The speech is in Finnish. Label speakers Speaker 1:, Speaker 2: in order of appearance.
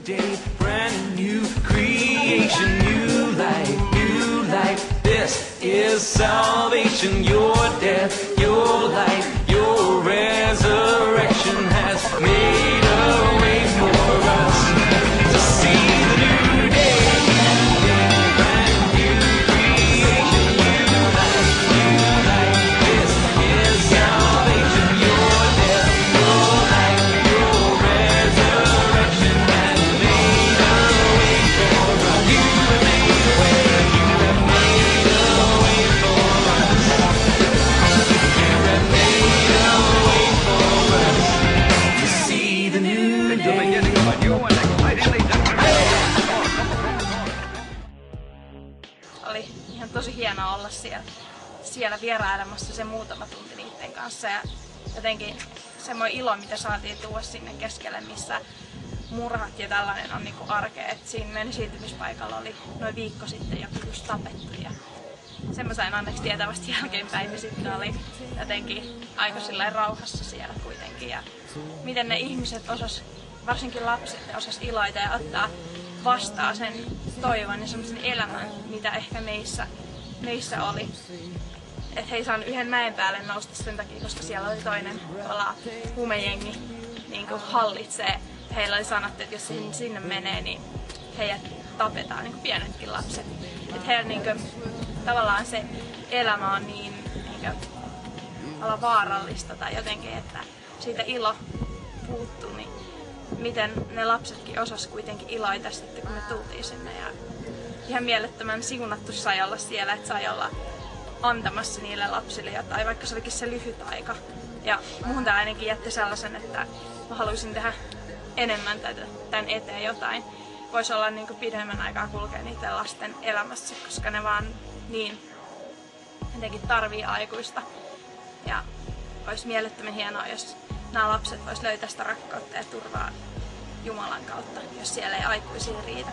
Speaker 1: day, brand new creation, new life. This is salvation. Your death, your life, your resurrection has made a way for us to see the new day. Brand new creation, new life. This is salvation. Your death, your life, your resurrection has made a way for us. You have made a way. You have made a way for us. You have made a way for us to see the new day.
Speaker 2: Oli ihan tosi hienoa olla siellä vierailemassa se muutama tunti niiden kanssa ja jotenkin semmoinen ilo, mitä saatiin tuoda sinne keskelle, missä murhat ja tällainen on niinku arkea. Et siinä meidän esiintymispaikalla oli noin viikko sitten joku just tapettu ja sen mä sain onneksi tietää vasta jälkeenpäin, niin sitten oli jotenkin aika silleen rauhassa siellä kuitenkin. Ja miten ne ihmiset varsinkin lapset, ne osas iloita ja ottaa vastaan sen toivon ja semmoisen elämän, mitä ehkä meissä oli. Että he ei saanut yhden mäen päälle nousta sen takia, koska siellä oli toinen huumejengi niin kuin hallitsee. Heillä oli sanottu, että jos sinne menee, niin heidät tapetaan, niin kuin pienetkin lapset. Että heillä niin kuin, tavallaan se elämä on niin kuin, vaarallista tai jotenkin, että siitä ilo puuttuu, niin miten ne lapsetkin osas kuitenkin iloita sitten, kun me tultiin sinne. Ja ihan mielettömän siunattu sai olla siellä, että sai olla antamassa niille lapsille jotain, vaikka se olikin se lyhyt aika. Ja muhun tää ainakin jätti sellaisen, että mä haluaisin tehdä enemmän tämän eteen jotain. Voisi olla niin kuin pidemmän aikaa kulkea niiden lasten elämässä, koska ne vaan niin jotenkin tarvii aikuista. Ja olisi mielettömän hienoa, jos nämä lapset vois löytää sitä rakkautta ja turvaa Jumalan kautta, jos siellä ei aikuisia riitä.